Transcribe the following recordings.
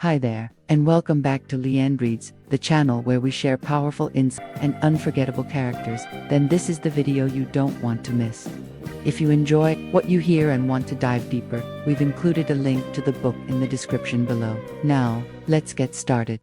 Hi there, and welcome back to Leanne Reads, the channel where we share powerful insights and unforgettable characters. Then this is the video you don't want to miss. If you enjoy what you hear and want to dive deeper, we've included a link to the book in the description below. Now, let's get started.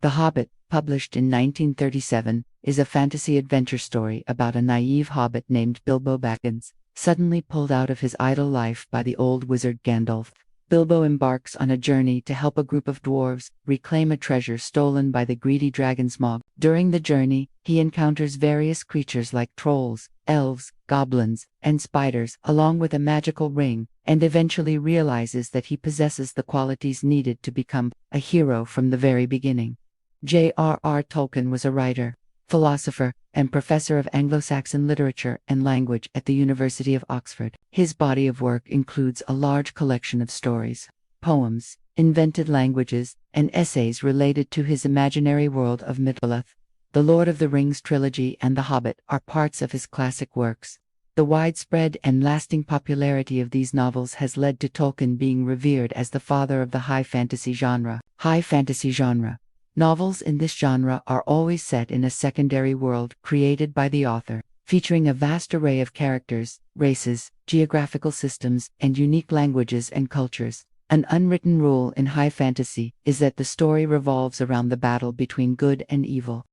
The Hobbit, published in 1937, is a fantasy adventure story about a naive hobbit named Bilbo Baggins, suddenly pulled out of his idle life by the old wizard Gandalf. Bilbo embarks on a journey to help a group of dwarves reclaim a treasure stolen by the greedy dragon Smaug. During the journey, he encounters various creatures like trolls, elves, goblins, and spiders, along with a magical ring, and eventually realizes that he possesses the qualities needed to become a hero from the very beginning. J.R.R. Tolkien was a writer, philosopher, and professor of Anglo-Saxon literature and language at the University of Oxford. His body of work includes a large collection of stories, poems, invented languages, and essays related to his imaginary world of Middle-earth. The Lord of the Rings trilogy and The Hobbit are parts of his classic works. The widespread and lasting popularity of these novels has led to Tolkien being revered as the father of the high fantasy genre. High fantasy genre. Novels in this genre are always set in a secondary world created by the author, featuring a vast array of characters, races, geographical systems, and unique languages and cultures. An unwritten rule in high fantasy is that the story revolves around the battle between good and evil.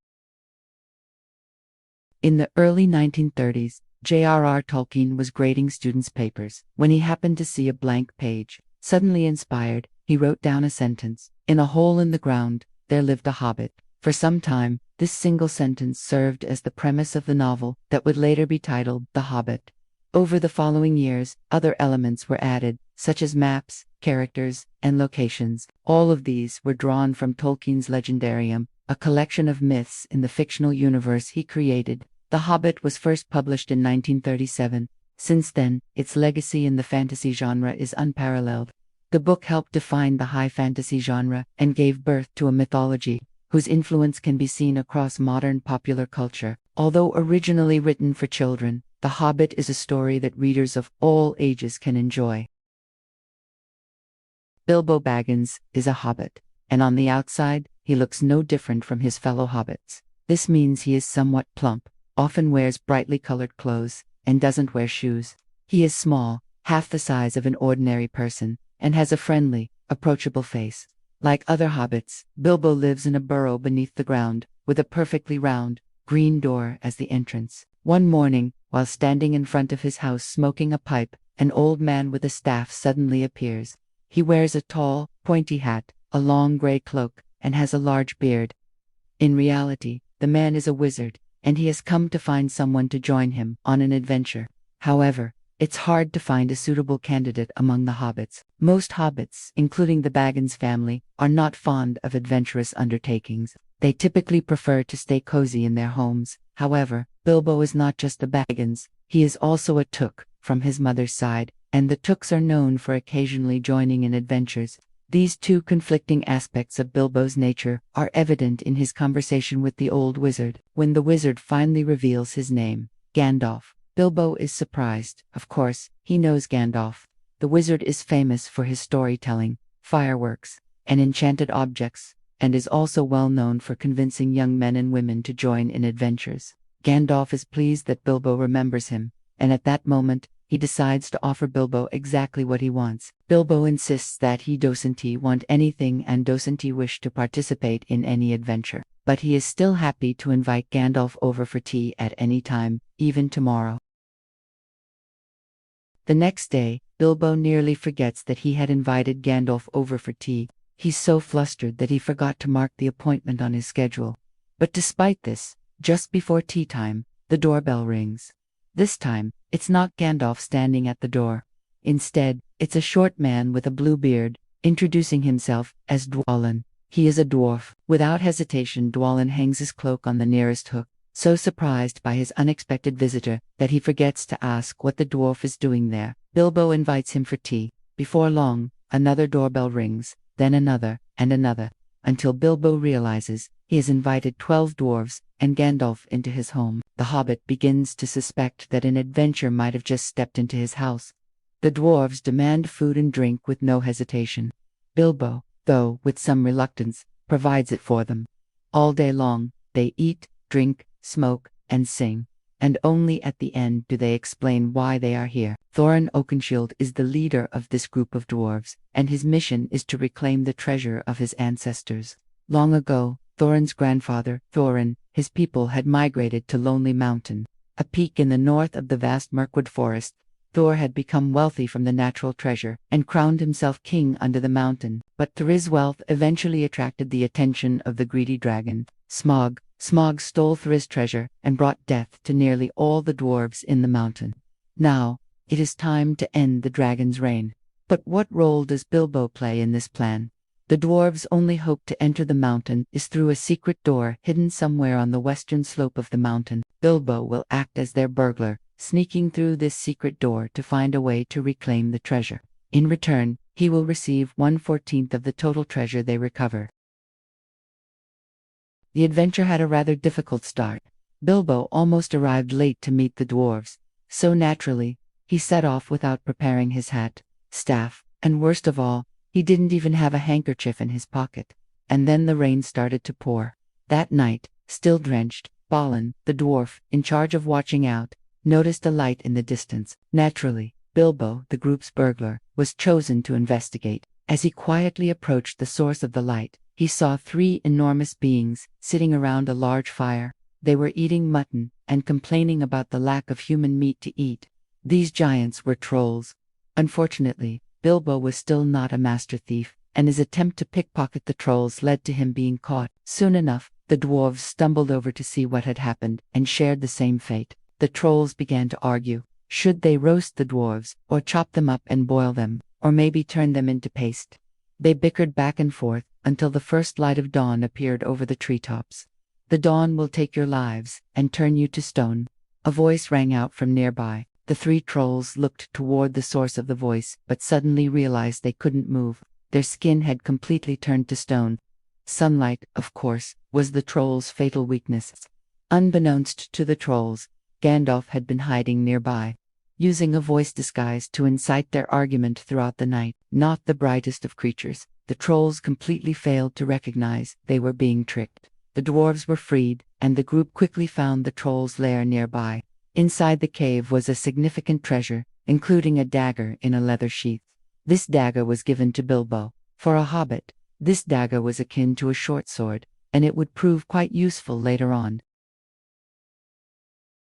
In the early 1930s, J.R.R. Tolkien was grading students' papers when he happened to see a blank page. Suddenly inspired, he wrote down a sentence: "In a hole in the ground, there lived a hobbit." For some time, this single sentence served as the premise of the novel that would later be titled The Hobbit. Over the following years, other elements were added, such as maps, characters, and locations. All of these were drawn from Tolkien's Legendarium, a collection of myths in the fictional universe he created. The Hobbit was first published in 1937. Since then, its legacy in the fantasy genre is unparalleled. The book helped define the high fantasy genre and gave birth to a mythology whose influence can be seen across modern popular culture. Although originally written for children, The Hobbit is a story that readers of all ages can enjoy. Bilbo Baggins is a hobbit, and on the outside, he looks no different from his fellow hobbits. This means he is somewhat plump, often wears brightly colored clothes, and doesn't wear shoes. He is small, half the size of an ordinary person, and has a friendly, approachable face. Like other hobbits, Bilbo lives in a burrow beneath the ground, with a perfectly round, green door as the entrance. One morning, while standing in front of his house smoking a pipe, an old man with a staff suddenly appears. He wears a tall, pointy hat, a long gray cloak, and has a large beard. In reality, the man is a wizard, and he has come to find someone to join him on an adventure. However, it's hard to find a suitable candidate among the hobbits. Most hobbits, including the Baggins family, are not fond of adventurous undertakings. They typically prefer to stay cozy in their homes. However, Bilbo is not just a Baggins, he is also a Took from his mother's side, and the Tooks are known for occasionally joining in adventures. These two conflicting aspects of Bilbo's nature are evident in his conversation with the old wizard. When the wizard finally reveals his name, Gandalf, Bilbo is surprised. Of course, he knows Gandalf. The wizard is famous for his storytelling, fireworks, and enchanted objects, and is also well known for convincing young men and women to join in adventures. Gandalf is pleased that Bilbo remembers him, and at that moment, he decides to offer Bilbo exactly what he wants. Bilbo insists that he doesn't want anything and doesn't wish to participate in any adventure, but he is still happy to invite Gandalf over for tea at any time, even tomorrow. The next day, Bilbo nearly forgets that he had invited Gandalf over for tea. He's so flustered that he forgot to mark the appointment on his schedule. But despite this, just before tea time, the doorbell rings. This time, it's not Gandalf standing at the door. Instead, it's a short man with a blue beard, introducing himself as Dwalin. He is a dwarf. Without hesitation, Dwalin hangs his cloak on the nearest hook, so surprised by his unexpected visitor that he forgets to ask what the dwarf is doing there. Bilbo invites him for tea. Before long, another doorbell rings, then another, and another, until Bilbo realizes he has invited 12 dwarves and Gandalf into his home. The hobbit begins to suspect that an adventure might have just stepped into his house. The dwarves demand food and drink with no hesitation. Bilbo, though with some reluctance, provides it for them. All day long, they eat, drink, smoke, and sing, and only at the end do they explain why they are here. Thorin Oakenshield is the leader of this group of dwarves, and his mission is to reclaim the treasure of his ancestors. Long ago, Thorin's grandfather, Thorin, his people had migrated to Lonely Mountain, a peak in the north of the vast Mirkwood forest. Thor had become wealthy from the natural treasure and crowned himself king under the mountain, but Thor's wealth eventually attracted the attention of the greedy dragon, Smaug. Smaug stole Thor's treasure and brought death to nearly all the dwarves in the mountain. Now, it is time to end the dragon's reign. But what role does Bilbo play in this plan? The dwarves' only hope to enter the mountain is through a secret door hidden somewhere on the western slope of the mountain. Bilbo will act as their burglar, sneaking through this secret door to find a way to reclaim the treasure. In return, he will receive 1/14 of the total treasure they recover. The adventure had a rather difficult start. Bilbo almost arrived late to meet the dwarves, so naturally, he set off without preparing his hat, staff, and worst of all, he didn't even have a handkerchief in his pocket. And then the rain started to pour. That night, still drenched, Balin, the dwarf, in charge of watching out, noticed a light in the distance. Naturally, Bilbo, the group's burglar, was chosen to investigate. As he quietly approached the source of the light, he saw 3 enormous beings sitting around a large fire. They were eating mutton and complaining about the lack of human meat to eat. These giants were trolls. Unfortunately, Bilbo was still not a master thief, and his attempt to pickpocket the trolls led to him being caught. Soon enough, the dwarves stumbled over to see what had happened and shared the same fate. The trolls began to argue. Should they roast the dwarves, or chop them up and boil them, or maybe turn them into paste? They bickered back and forth until the first light of dawn appeared over the treetops. "The dawn will take your lives and turn you to stone," a voice rang out from nearby. The 3 trolls looked toward the source of the voice, but suddenly realized they couldn't move. Their skin had completely turned to stone. Sunlight, of course, was the trolls' fatal weakness. Unbeknownst to the trolls, Gandalf had been hiding nearby, using a voice disguise to incite their argument throughout the night. Not the brightest of creatures, the trolls completely failed to recognize they were being tricked. The dwarves were freed, and the group quickly found the trolls' lair nearby. Inside the cave was a significant treasure, including a dagger in a leather sheath. This dagger was given to Bilbo. For a hobbit, this dagger was akin to a short sword, and it would prove quite useful later on.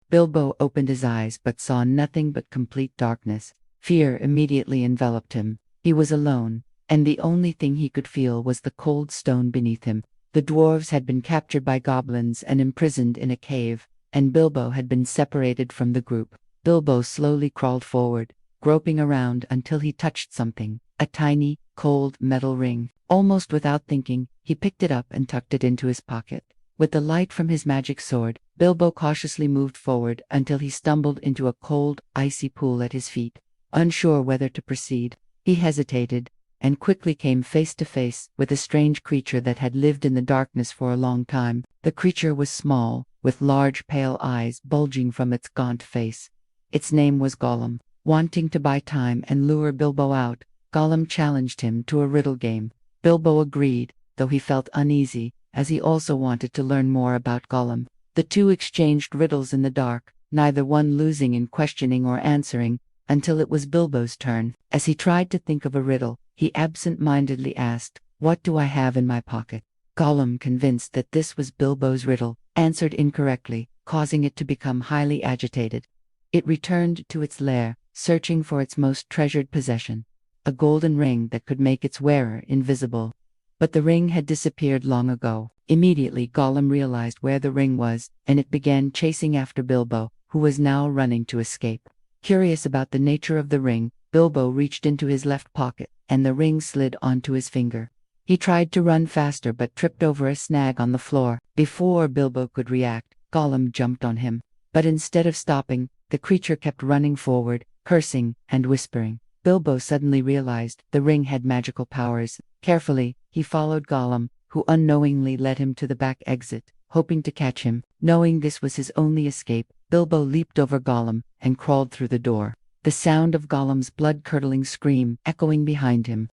Bilbo opened his eyes but saw nothing but complete darkness. Fear immediately enveloped him. He was alone, and the only thing he could feel was the cold stone beneath him. The dwarves had been captured by goblins and imprisoned in a cave, and Bilbo had been separated from the group. Bilbo slowly crawled forward, groping around until he touched something, a tiny, cold metal ring. Almost without thinking, he picked it up and tucked it into his pocket. With the light from his magic sword, Bilbo cautiously moved forward until he stumbled into a cold, icy pool at his feet. Unsure whether to proceed, he hesitated, and quickly came face to face with a strange creature that had lived in the darkness for a long time. The creature was small, with large pale eyes bulging from its gaunt face. Its name was Gollum. Wanting to buy time and lure Bilbo out, Gollum challenged him to a riddle game. Bilbo agreed, though he felt uneasy, as he also wanted to learn more about Gollum. The 2 exchanged riddles in the dark, neither one losing in questioning or answering, until it was Bilbo's turn. As he tried to think of a riddle, he absent-mindedly asked, "What do I have in my pocket?" Gollum, convinced that this was Bilbo's riddle, answered incorrectly, causing it to become highly agitated. It returned to its lair, searching for its most treasured possession, a golden ring that could make its wearer invisible. But the ring had disappeared long ago. Immediately Gollum realized where the ring was, and it began chasing after Bilbo, who was now running to escape. Curious about the nature of the ring, Bilbo reached into his left pocket, and the ring slid onto his finger. He tried to run faster but tripped over a snag on the floor. Before Bilbo could react, Gollum jumped on him. But instead of stopping, the creature kept running forward, cursing and whispering. Bilbo suddenly realized the ring had magical powers. Carefully, he followed Gollum, who unknowingly led him to the back exit, hoping to catch him. Knowing this was his only escape, Bilbo leaped over Gollum and crawled through the door, the sound of Gollum's blood-curdling scream echoing behind him.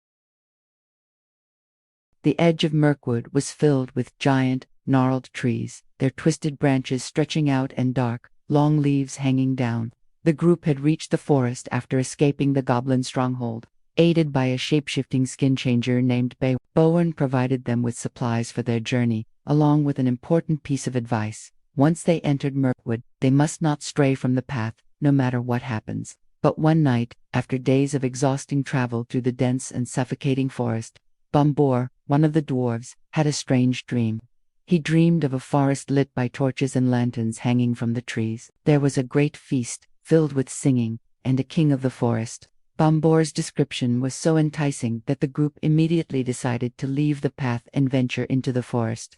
The edge of Mirkwood was filled with giant, gnarled trees, their twisted branches stretching out and dark, long leaves hanging down. The group had reached the forest after escaping the goblin stronghold. Aided by a shape-shifting skin changer named Bowen provided them with supplies for their journey, along with an important piece of advice. Once they entered Mirkwood, they must not stray from the path, no matter what happens. But one night, after days of exhausting travel through the dense and suffocating forest, Bombor, one of the dwarves, had a strange dream. He dreamed of a forest lit by torches and lanterns hanging from the trees. There was a great feast, filled with singing, and a king of the forest. Bombor's description was so enticing that the group immediately decided to leave the path and venture into the forest.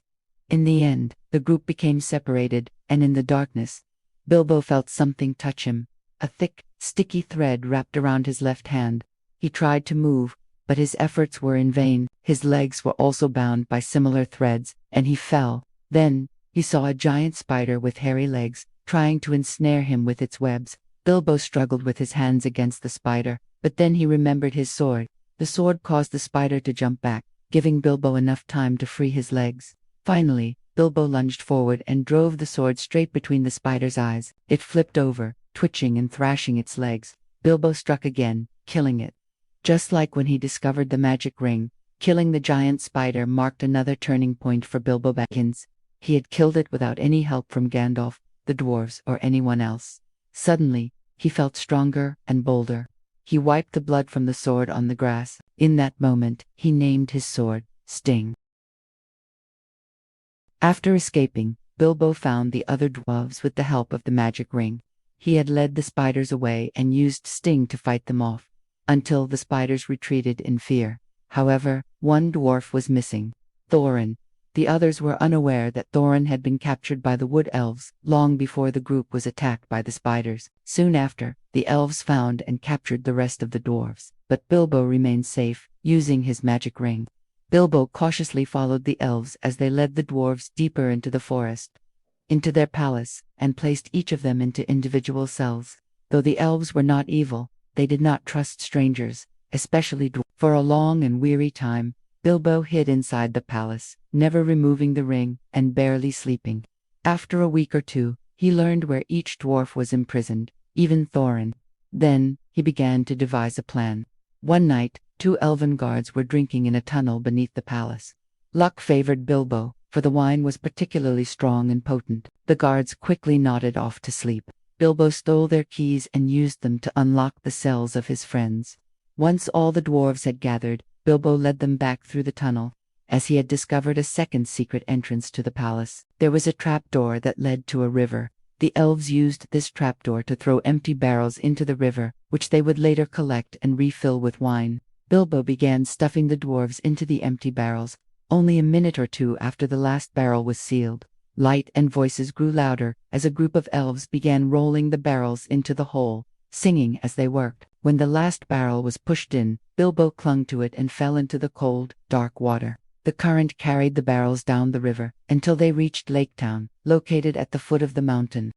In the end, the group became separated, and in the darkness, Bilbo felt something touch him, a thick, sticky thread wrapped around his left hand. He tried to move, but his efforts were in vain. His legs were also bound by similar threads, and he fell. Then, he saw a giant spider with hairy legs, trying to ensnare him with its webs. Bilbo struggled with his hands against the spider, but then he remembered his sword. The sword caused the spider to jump back, giving Bilbo enough time to free his legs. Finally, Bilbo lunged forward and drove the sword straight between the spider's eyes. It flipped over, twitching and thrashing its legs. Bilbo struck again, killing it. Just like when he discovered the magic ring, killing the giant spider marked another turning point for Bilbo Baggins. He had killed it without any help from Gandalf, the dwarves, or anyone else. Suddenly, he felt stronger and bolder. He wiped the blood from the sword on the grass. In that moment, he named his sword Sting. After escaping, Bilbo found the other dwarves with the help of the magic ring. He had led the spiders away and used Sting to fight them off, until the spiders retreated in fear. However, one dwarf was missing, Thorin. The others were unaware that Thorin had been captured by the Wood Elves long before the group was attacked by the spiders. Soon after, the elves found and captured the rest of the dwarves, but Bilbo remained safe, using his magic ring. Bilbo cautiously followed the elves as they led the dwarves deeper into the forest, into their palace, and placed each of them into individual cells. Though the elves were not evil, they did not trust strangers, especially dwarves. For a long and weary time, Bilbo hid inside the palace, never removing the ring, and barely sleeping. After a week or two, he learned where each dwarf was imprisoned, even Thorin. Then, he began to devise a plan. One night, 2 elven guards were drinking in a tunnel beneath the palace. Luck favored Bilbo, for the wine was particularly strong and potent. The guards quickly nodded off to sleep. Bilbo stole their keys and used them to unlock the cells of his friends. Once all the dwarves had gathered, Bilbo led them back through the tunnel, as he had discovered a second secret entrance to the palace. There was a trapdoor that led to a river. The elves used this trapdoor to throw empty barrels into the river, which they would later collect and refill with wine. Bilbo began stuffing the dwarves into the empty barrels. Only a minute or two after the last barrel was sealed, light and voices grew louder as a group of elves began rolling the barrels into the hole, singing as they worked. When the last barrel was pushed in, Bilbo clung to it and fell into the cold, dark water. The current carried the barrels down the river until they reached Lake Town, located at the foot of the mountain.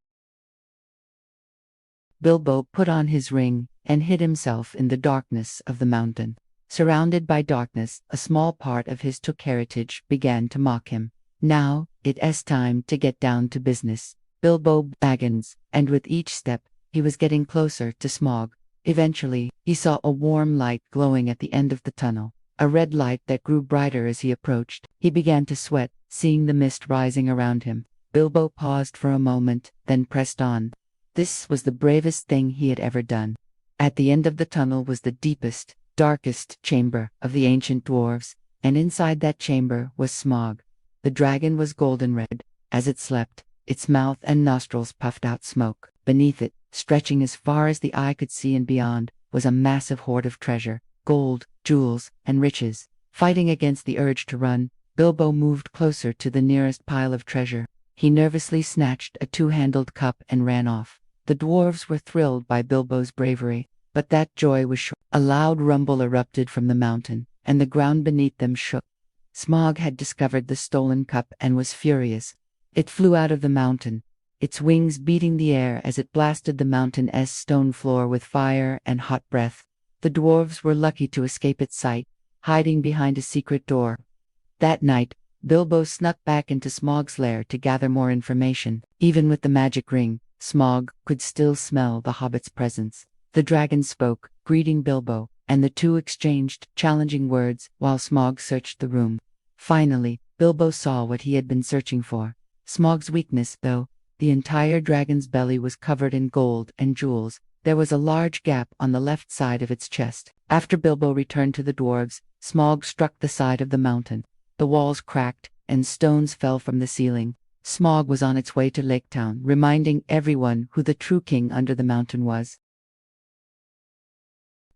Bilbo put on his ring and hid himself in the darkness of the mountain. Surrounded by darkness, a small part of his Took heritage began to mock him. Now, it's time to get down to business, Bilbo Baggins, and with each step, he was getting closer to Smaug. Eventually, he saw a warm light glowing at the end of the tunnel, a red light that grew brighter as he approached. He began to sweat, seeing the mist rising around him. Bilbo paused for a moment, then pressed on. This was the bravest thing he had ever done. At the end of the tunnel was the deepest, darkest chamber of the ancient dwarves, and inside that chamber was Smaug. The dragon was golden red. As it slept, its mouth and nostrils puffed out smoke. Beneath it, stretching as far as the eye could see and beyond, was a massive hoard of treasure, gold, jewels, and riches. Fighting against the urge to run, Bilbo moved closer to the nearest pile of treasure. He nervously snatched a 2-handled cup and ran off. The dwarves were thrilled by Bilbo's bravery, but that joy was short. A loud rumble erupted from the mountain, and the ground beneath them shook. Smaug had discovered the stolen cup and was furious. It flew out of the mountain, its wings beating the air as it blasted the mountain's stone floor with fire and hot breath. The dwarves were lucky to escape its sight, hiding behind a secret door. That night, Bilbo snuck back into Smaug's lair to gather more information. Even with the magic ring, Smaug could still smell the hobbit's presence. The dragon spoke, greeting Bilbo, and the two exchanged challenging words while Smaug searched the room. Finally, Bilbo saw what he had been searching for. Smaug's weakness, though. The entire dragon's belly was covered in gold and jewels. There was a large gap on the left side of its chest. After Bilbo returned to the dwarves, Smaug struck the side of the mountain. The walls cracked, and stones fell from the ceiling. Smaug was on its way to Lake Town, reminding everyone who the true king under the mountain was.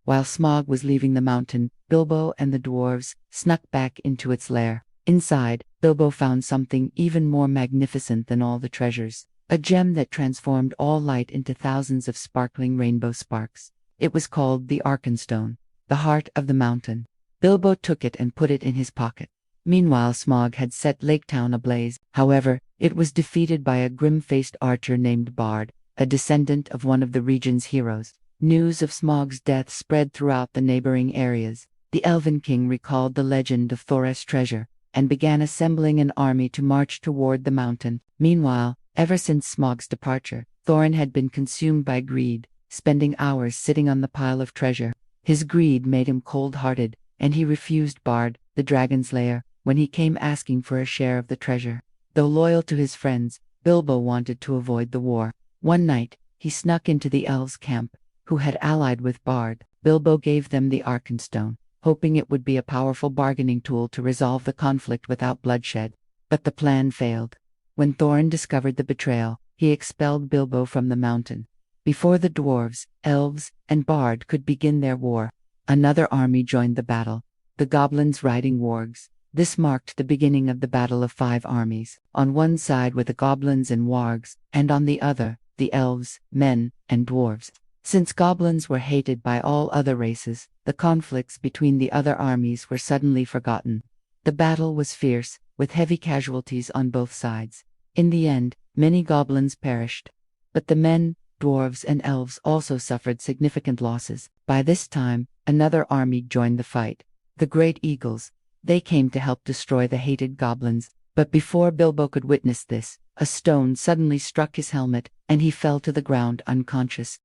While Smaug was leaving the mountain, Bilbo and the dwarves snuck back into its lair. Inside, Bilbo found something even more magnificent than all the treasures. A gem that transformed all light into thousands of sparkling rainbow sparks. It was called the Arkenstone, the heart of the mountain. Bilbo took it and put it in his pocket. Meanwhile, Smaug had set Lake Town ablaze. However, it was defeated by a grim-faced archer named Bard, a descendant of one of the region's heroes. News of Smaug's death spread throughout the neighboring areas. The Elven King recalled the legend of Thoris' treasure, and began assembling an army to march toward the mountain. Meanwhile, ever since Smaug's departure, Thorin had been consumed by greed, spending hours sitting on the pile of treasure. His greed made him cold-hearted, and he refused Bard, the dragon's lair, when he came asking for a share of the treasure. Though loyal to his friends, Bilbo wanted to avoid the war. One night, he snuck into the Elves' camp, who had allied with Bard. Bilbo gave them the Arkenstone, hoping it would be a powerful bargaining tool to resolve the conflict without bloodshed. But the plan failed. When Thorin discovered the betrayal, he expelled Bilbo from the mountain. Before the dwarves, elves, and Bard could begin their war, another army joined the battle, the goblins riding wargs. This marked the beginning of the Battle of Five Armies. On one side were the goblins and wargs, and on the other, the elves, men, and dwarves. Since goblins were hated by all other races, the conflicts between the other armies were suddenly forgotten. The battle was fierce, with heavy casualties on both sides. In the end, many goblins perished. But the men, dwarves, and elves also suffered significant losses. By this time, another army joined the fight. The Great Eagles. They came to help destroy the hated goblins. But before Bilbo could witness this, a stone suddenly struck his helmet, and he fell to the ground unconscious.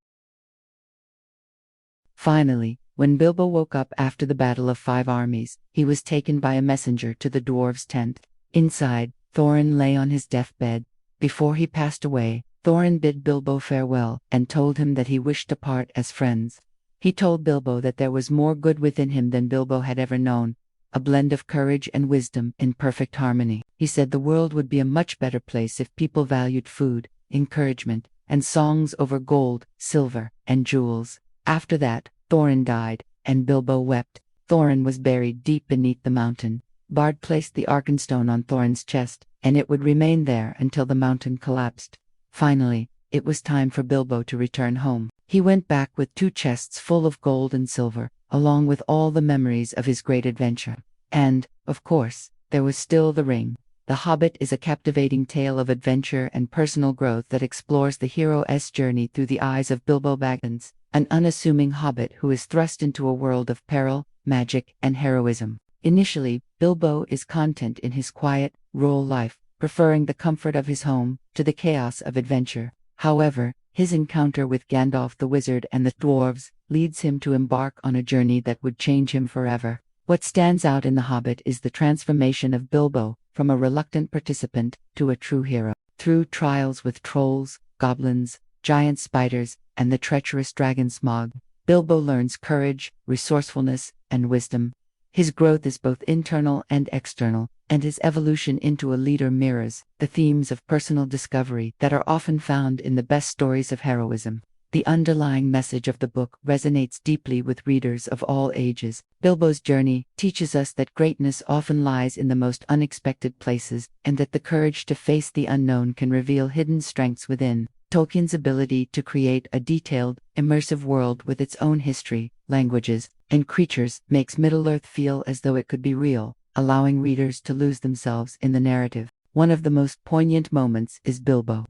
Finally, when Bilbo woke up after the Battle of Five Armies, he was taken by a messenger to the dwarves' tent. Inside, Thorin lay on his deathbed. Before he passed away, Thorin bid Bilbo farewell and told him that he wished to part as friends. He told Bilbo that there was more good within him than Bilbo had ever known, a blend of courage and wisdom in perfect harmony. He said the world would be a much better place if people valued food, encouragement, and songs over gold, silver, and jewels. After that, Thorin died, and Bilbo wept. Thorin was buried deep beneath the mountain. Bard placed the Arkenstone on Thorin's chest, and it would remain there until the mountain collapsed. Finally, it was time for Bilbo to return home. He went back with 2 chests full of gold and silver, along with all the memories of his great adventure. And, of course, there was still the ring. The Hobbit is a captivating tale of adventure and personal growth that explores the hero's journey through the eyes of Bilbo Baggins, an unassuming hobbit who is thrust into a world of peril, magic, and heroism. Initially, Bilbo is content in his quiet, rural life, preferring the comfort of his home to the chaos of adventure. However, his encounter with Gandalf the Wizard and the dwarves leads him to embark on a journey that would change him forever. What stands out in The Hobbit is the transformation of Bilbo from a reluctant participant to a true hero. Through trials with trolls, goblins, giant spiders, and the treacherous dragon Smaug, Bilbo learns courage, resourcefulness, and wisdom. His growth is both internal and external, and his evolution into a leader mirrors the themes of personal discovery that are often found in the best stories of heroism. The underlying message of the book resonates deeply with readers of all ages. Bilbo's journey teaches us that greatness often lies in the most unexpected places, and that the courage to face the unknown can reveal hidden strengths within. Tolkien's ability to create a detailed, immersive world with its own history, languages, and creatures makes Middle-earth feel as though it could be real, allowing readers to lose themselves in the narrative. One of the most poignant moments is Bilbo's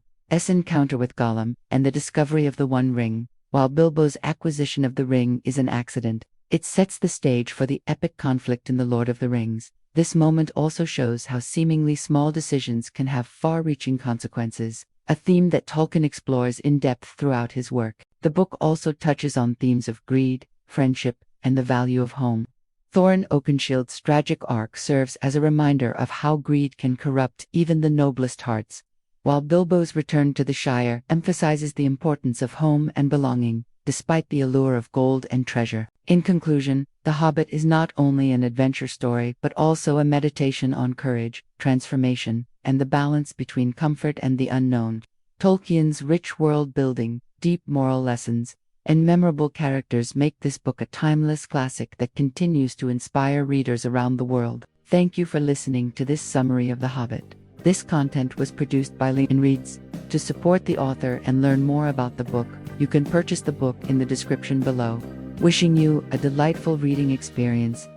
encounter with Gollum and the discovery of the One Ring. While Bilbo's acquisition of the ring is an accident, it sets the stage for the epic conflict in The Lord of the Rings. This moment also shows how seemingly small decisions can have far-reaching consequences, a theme that Tolkien explores in depth throughout his work. The book also touches on themes of greed, friendship, and the value of home. Thorin Oakenshield's tragic arc serves as a reminder of how greed can corrupt even the noblest hearts, while Bilbo's return to the Shire emphasizes the importance of home and belonging, despite the allure of gold and treasure. In conclusion, The Hobbit is not only an adventure story but also a meditation on courage, transformation, and the balance between comfort and the unknown. Tolkien's rich world building, deep moral lessons, and memorable characters make this book a timeless classic that continues to inspire readers around the world. Thank you for listening to this summary of The Hobbit. This content was produced by Lean Reads. To support the author and learn more about the book, you can purchase the book in the description below. Wishing you a delightful reading experience.